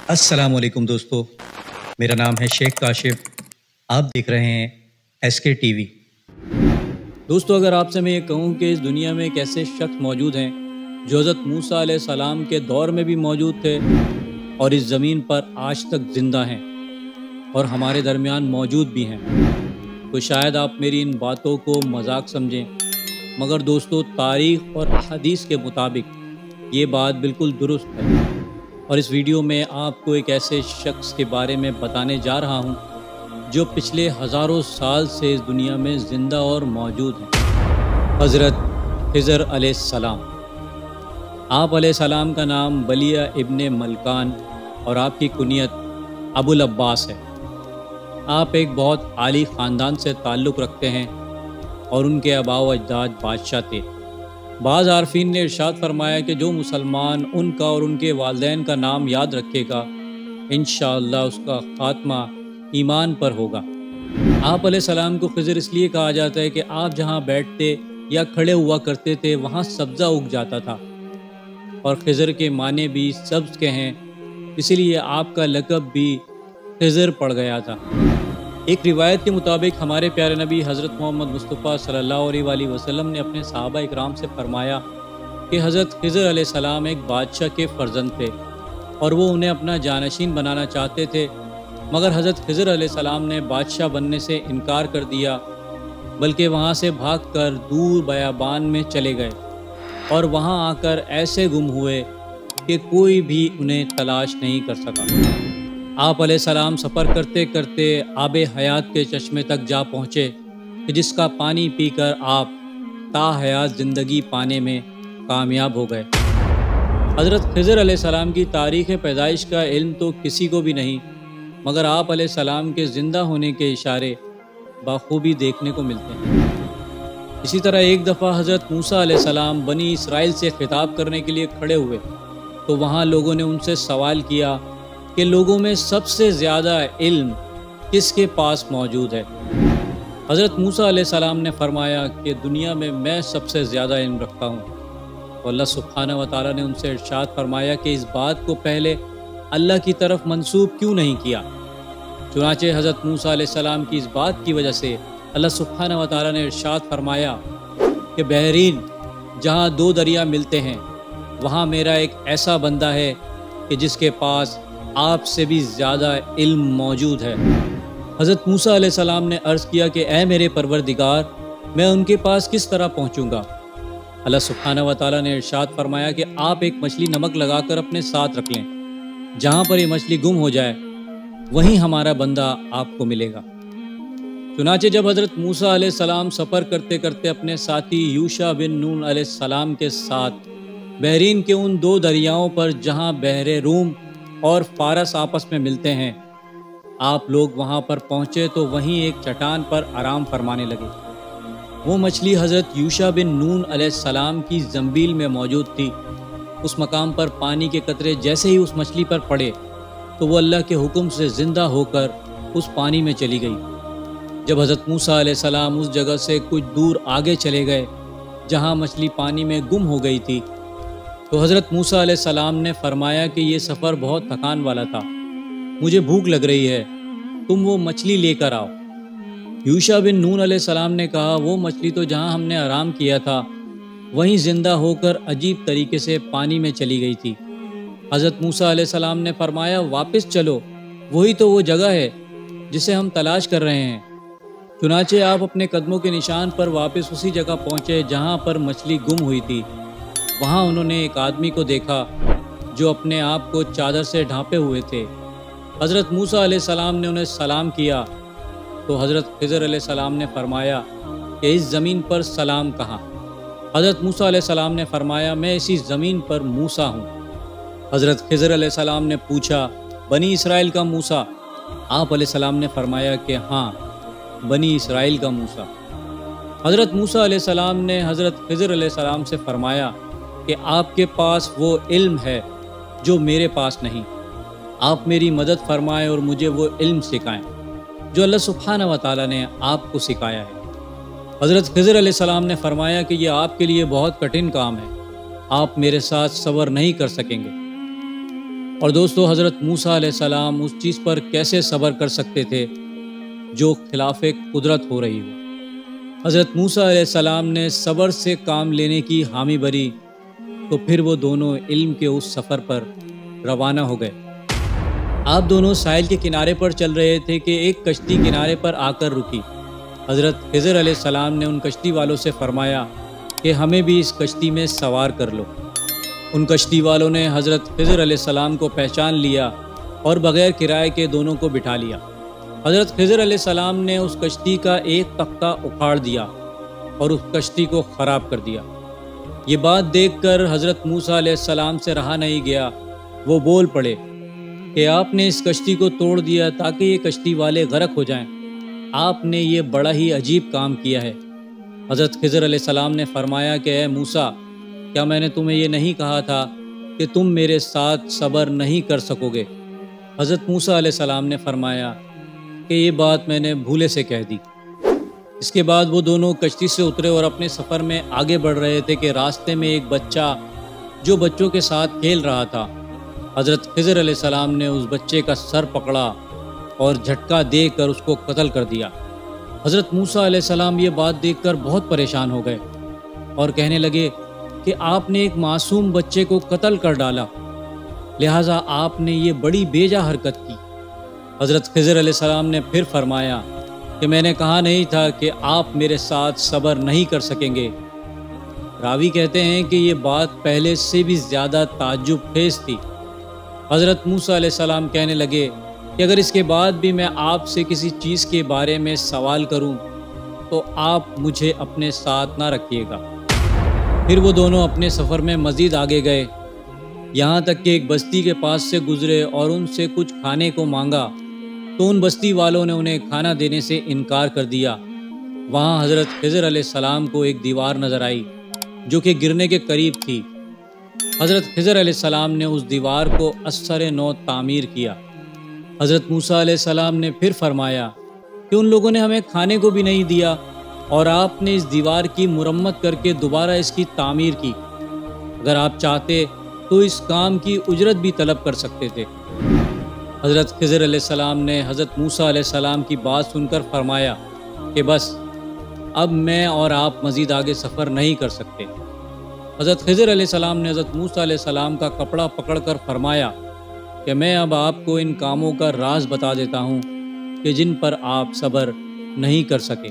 السلام علیکم دوستو، میرا نام ہے شیخ کاشف۔ آپ دیکھ رہے ہیں ایس کے ٹی وی۔ دوستو، اگر آپ سے میں یہ کہوں کہ اس دنیا میں ایک ایسے شخص موجود ہیں جو حضرت موسیٰ علیہ السلام کے دور میں بھی موجود تھے اور اس زمین پر آج تک زندہ ہیں اور ہمارے درمیان موجود بھی ہیں، تو شاید آپ میری ان باتوں کو مذاق سمجھیں، مگر دوستو تاریخ اور حدیث کے مطابق یہ بات بالکل درست ہے۔ اور اس ویڈیو میں آپ کو ایک ایسے شخص کے بارے میں بتانے جا رہا ہوں جو پچھلے ہزاروں سال سے اس دنیا میں زندہ اور موجود ہیں، حضرت خضر علیہ السلام۔ آپ علیہ السلام کا نام بلیہ ابن ملکان اور آپ کی کنیت ابو العباس ہے۔ آپ ایک بہت عالی خاندان سے تعلق رکھتے ہیں اور ان کے آباء و اجداد بادشاہ تھے۔ بعض عارفین نے ارشاد فرمایا کہ جو مسلمان ان کا اور ان کے والدین کا نام یاد رکھے گا، انشاءاللہ اس کا خاتمہ ایمان پر ہوگا۔ آپ علیہ السلام کو خضر اس لیے کہا جاتا ہے کہ آپ جہاں بیٹھتے یا کھڑے ہوا کرتے تھے وہاں سبزہ اگ جاتا تھا، اور خضر کے معنی بھی سبز کے ہیں، اسی لیے آپ کا لقب بھی خضر پڑ گیا تھا۔ ایک روایت کے مطابق ہمارے پیارے نبی حضرت محمد مصطفیٰ صلی اللہ علیہ وآلہ وسلم نے اپنے صحابہ اکرام سے فرمایا کہ حضرت خضر علیہ السلام ایک بادشاہ کے فرزند تھے اور وہ انہیں اپنا جانشین بنانا چاہتے تھے، مگر حضرت خضر علیہ السلام نے بادشاہ بننے سے انکار کر دیا، بلکہ وہاں سے بھاگ کر دور بیابان میں چلے گئے اور وہاں آ کر ایسے گم ہوئے کہ کوئی بھی انہیں تلاش نہیں کر سکا۔ آپ علیہ السلام سفر کرتے کرتے آب حیات کے چشمے تک جا پہنچے کہ جس کا پانی پی کر آپ تا حیات زندگی پانے میں کامیاب ہو گئے۔ حضرت خضر علیہ السلام کی تاریخ پیدائش کا علم تو کسی کو بھی نہیں، مگر آپ علیہ السلام کے زندہ ہونے کے اشارے بخوبی دیکھنے کو ملتے ہیں۔ اسی طرح ایک دفعہ حضرت موسیٰ علیہ السلام بنی اسرائیل سے خطاب کرنے کے لیے کھڑے ہوئے تو وہاں لوگوں نے ان سے سوال کیا کہ لوگوں میں سب سے زیادہ علم کس کے پاس موجود ہے؟ حضرت موسیٰ علیہ السلام نے فرمایا کہ دنیا میں سب سے زیادہ علم رکھتا ہوں۔ تو اللہ سبحانہ و تعالیٰ نے ان سے ارشاد فرمایا کہ اس بات کو پہلے اللہ کی طرف منسوب کیوں نہیں کیا؟ چنانچہ حضرت موسیٰ علیہ السلام کی اس بات کی وجہ سے اللہ سبحانہ و تعالیٰ نے ارشاد فرمایا کہ بحرین جہاں دو دریا ملتے ہیں وہاں میرا ایک ایسا بندہ ہے کہ جس کے پاس آپ سے بھی زیادہ علم موجود ہے۔ حضرت موسیٰ علیہ السلام نے عرض کیا کہ اے میرے پروردگار، میں ان کے پاس کس طرح پہنچوں گا؟ اللہ سبحانہ و تعالیٰ نے ارشاد فرمایا کہ آپ ایک مچھلی نمک لگا کر اپنے ساتھ رکھ لیں، جہاں پر یہ مچھلی گم ہو جائے وہیں ہمارا بندہ آپ کو ملے گا۔ چنانچہ جب حضرت موسیٰ علیہ السلام سفر کرتے کرتے اپنے ساتھی یوشع بن نون علیہ السلام کے ساتھ بحرین کے ان دو دریاؤں پر جہاں بحر روم اور فارس آپس میں ملتے ہیں، آپ لوگ وہاں پر پہنچے تو وہیں ایک چٹان پر آرام فرمانے لگے۔ وہ مچھلی حضرت یوشع بن نون علیہ السلام کی زنبیل میں موجود تھی۔ اس مقام پر پانی کے قطرے جیسے ہی اس مچھلی پر پڑے تو وہ اللہ کے حکم سے زندہ ہو کر اس پانی میں چلی گئی۔ جب حضرت موسیٰ علیہ السلام اس جگہ سے کچھ دور آگے چلے گئے جہاں مچھلی پانی میں گم ہو گئی تھی تو حضرت موسیٰ علیہ السلام نے فرمایا کہ یہ سفر بہت تھکان والا تھا، مجھے بھوک لگ رہی ہے، تم وہ مچھلی لے کر آؤ۔ یوشع بن نون علیہ السلام نے کہا وہ مچھلی تو جہاں ہم نے آرام کیا تھا وہیں زندہ ہو کر عجیب طریقے سے پانی میں چلی گئی تھی۔ حضرت موسیٰ علیہ السلام نے فرمایا واپس چلو، وہی تو وہ جگہ ہے جسے ہم تلاش کر رہے ہیں۔ چنانچہ آپ اپنے قدموں کے نشان پر واپس اسی جگہ پہنچے جہاں پر مچھلی گم ہوئی تھی۔ وہاں انہوں نے ایک آدمی کو دیکھا جو اپنے آپ کو چادر سے ڈھانپے ہوئے تھے۔ حضرت موسیٰ علیہ السلام نے انہیں سلام کیا تو حضرت خضر علیہ السلام نے فرمایا کہ اس زمین پر سلام کہاں؟ حضرت موسیٰ علیہ السلام نے فرمایا میں اسی زمین پر موسیٰ ہوں۔ حضرت خضر علیہ السلام نے پوچھا بنی اسرائیل کا موسیٰ؟ آپ علیہ السلام نے فرمایا کہ ہاں، بنی اسرائیل کا موسیٰ۔ حضرت موسیٰ علیہ السلام نے حضرت خضر علیہ السلام سے فرمایا کہ آپ کے پاس وہ علم ہے جو میرے پاس نہیں، آپ میری مدد فرمائیں اور مجھے وہ علم سکھائیں جو اللہ سبحانہ و تعالیٰ نے آپ کو سکھایا ہے۔ حضرت خضر علیہ السلام نے فرمایا کہ یہ آپ کے لیے بہت کٹھن کام ہے، آپ میرے ساتھ صبر نہیں کر سکیں گے۔ اور دوستو حضرت موسیٰ علیہ السلام اس چیز پر کیسے صبر کر سکتے تھے جو خلاف قدرت ہو رہی ہو۔ حضرت موسیٰ علیہ السلام نے صبر سے کام لینے کی حامی بھری تو پھر وہ دونوں علم کے اس سفر پر روانہ ہو گئے۔ آپ دونوں ساحل کے کنارے پر چل رہے تھے کہ ایک کشتی کنارے پر آ کر رکی۔ حضرت خضر علیہ السلام نے ان کشتی والوں سے فرمایا کہ ہمیں بھی اس کشتی میں سوار کر لو۔ ان کشتی والوں نے حضرت خضر علیہ السلام کو پہچان لیا اور بغیر کرائے کے دونوں کو بٹھا لیا۔ حضرت خضر علیہ السلام نے اس کشتی کا ایک تختہ اکھاڑ دیا اور اس کشتی کو خراب کر دیا۔ یہ بات دیکھ کر حضرت موسیٰ علیہ السلام سے رہا نہیں گیا، وہ بول پڑے کہ آپ نے اس کشتی کو توڑ دیا تاکہ یہ کشتی والے غرق ہو جائیں۔ آپ نے یہ بڑا ہی عجیب کام کیا ہے۔ حضرت خضر علیہ السلام نے فرمایا کہ اے موسیٰ، کیا میں نے تمہیں یہ نہیں کہا تھا کہ تم میرے ساتھ صبر نہیں کر سکو گے؟ حضرت موسیٰ علیہ السلام نے فرمایا کہ یہ بات میں نے بھولے سے کہہ دی۔ اس کے بعد وہ دونوں کشتی سے اترے اور اپنے سفر میں آگے بڑھ رہے تھے کہ راستے میں ایک بچہ جو بچوں کے ساتھ کھیل رہا تھا، حضرت خضر علیہ السلام نے اس بچے کا سر پکڑا اور جھٹکا دے کر اس کو قتل کر دیا۔ حضرت موسیٰ علیہ السلام یہ بات دیکھ کر بہت پریشان ہو گئے اور کہنے لگے کہ آپ نے ایک معصوم بچے کو قتل کر ڈالا، لہٰذا آپ نے یہ بڑی بیجا حرکت کی۔ حضرت خضر علیہ السلام نے پھر فرمایا کہ میں نے کہا نہیں تھا کہ آپ میرے ساتھ صبر نہیں کر سکیں گے۔ راوی کہتے ہیں کہ یہ بات پہلے سے بھی زیادہ تعجب خیز تھی۔ حضرت موسیٰ علیہ السلام کہنے لگے کہ اگر اس کے بعد بھی میں آپ سے کسی چیز کے بارے میں سوال کروں تو آپ مجھے اپنے ساتھ نہ رکھیے گا۔ پھر وہ دونوں اپنے سفر میں مزید آگے گئے، یہاں تک کہ ایک بستی کے پاس سے گزرے اور ان سے کچھ کھانے کو مانگا تو ان بستی والوں نے انہیں کھانا دینے سے انکار کر دیا۔ وہاں حضرت خضر علیہ السلام کو ایک دیوار نظر آئی جو کہ گرنے کے قریب تھی۔ حضرت خضر علیہ السلام نے اس دیوار کو اثر نو تعمیر کیا۔ حضرت موسیٰ علیہ السلام نے پھر فرمایا کہ ان لوگوں نے ہمیں کھانے کو بھی نہیں دیا اور آپ نے اس دیوار کی مرمت کر کے دوبارہ اس کی تعمیر کی۔ اگر آپ چاہتے تو اس کام کی اجرت بھی طلب کر سکتے تھے۔ حضرت خضر علیہ السلام نے حضرت موسیٰ علیہ السلام کی بات سن کر فرمایا کہ بس اب میں اور آپ مزید آگے سفر نہیں کر سکتے۔ حضرت خضر علیہ السلام نے حضرت موسیٰ علیہ السلام کا کپڑا پکڑ کر فرمایا کہ میں اب آپ کو ان کاموں کا راز بتا دیتا ہوں کہ جن پر آپ صبر نہیں کر سکے۔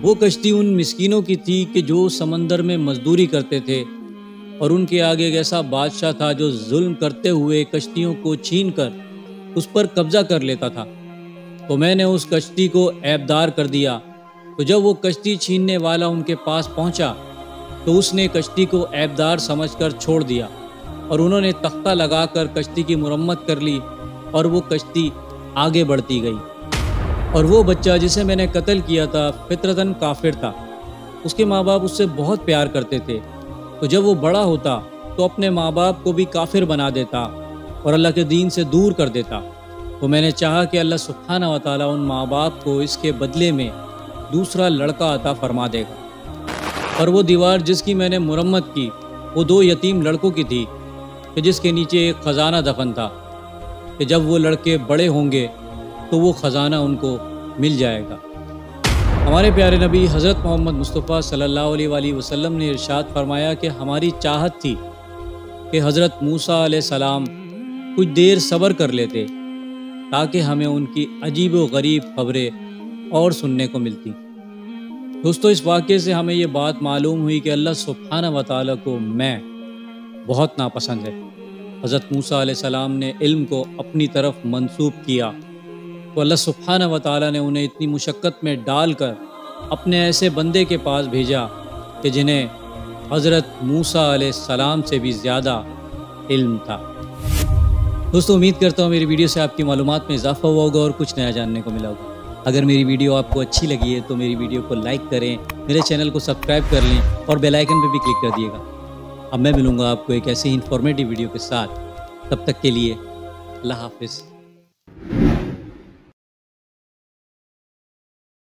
وہ کشتی ان مسکینوں کی تھی کہ جو سمندر میں مزدوری کرتے تھے اور ان کے آگے ایک ایسا بادشاہ تھا جو ظلم کرتے ہوئے کشتیوں کو چھین کر اس پر قبضہ کر لیتا تھا۔ تو میں نے اس کشتی کو عیبدار کر دیا، تو جب وہ کشتی چھیننے والا ان کے پاس پہنچا تو اس نے کشتی کو عیبدار سمجھ کر چھوڑ دیا اور انہوں نے تختہ لگا کر کشتی کی مرمت کر لی اور وہ کشتی آگے بڑھتی گئی۔ اور وہ بچہ جسے میں نے قتل کیا تھا فطرتاً کافر تھا۔ اس کے ماں باپ اس سے بہت پیار کرتے تھے، تو جب وہ بڑا ہوتا تو اپنے ماں باپ کو بھی کافر بنا دیتا اور اللہ کے دین سے دور کر دیتا۔ تو میں نے چاہا کہ اللہ سبحانہ و تعالیٰ ان ماں باپ کو اس کے بدلے میں دوسرا لڑکا عطا فرما دے گا۔ اور وہ دیوار جس کی میں نے مرمت کی وہ 2 یتیم لڑکوں کی تھی کہ جس کے نیچے ایک خزانہ دفن تھا کہ جب وہ لڑکے بڑے ہوں گے تو وہ خزانہ ان کو مل جائے گا۔ ہمارے پیارے نبی حضرت محمد مصطفیٰ صلی اللہ علیہ وآلہ وسلم نے ارشاد فرمایا کہ ہماری چاہت تھی کہ حضرت موسیٰ علیہ السلام کچھ دیر صبر کر لیتے تاکہ ہمیں ان کی عجیب و غریب خبریں اور سننے کو ملتی۔ دوستو، اس واقعے سے ہمیں یہ بات معلوم ہوئی کہ اللہ سبحانہ و تعالیٰ کو میں بہت ناپسند ہے۔ حضرت موسیٰ علیہ السلام نے علم کو اپنی طرف منسوب کیا تو اللہ سبحانہ و تعالیٰ نے انہیں اتنی مشقت میں ڈال کر اپنے ایسے بندے کے پاس بھیجا کہ جنہیں حضرت موسیٰ علیہ السلام سے بھی زیادہ علم تھا۔ دوستو، امید کرتا ہوں میری ویڈیو سے آپ کی معلومات میں اضافہ ہوا ہوگا اور کچھ نیا جاننے کو ملا ہوگا۔ اگر میری ویڈیو آپ کو اچھی لگی ہے تو میری ویڈیو کو لائک کریں، میرے چینل کو سبسکرائب کر لیں اور بیل آئیکن پہ بھی کلک کر دیے گا۔ اب میں ملوں گا آپ کو ایک ایسی انفارمیٹیو ویڈیو کے ساتھ، تب تک کے لیے اللہ حافظ۔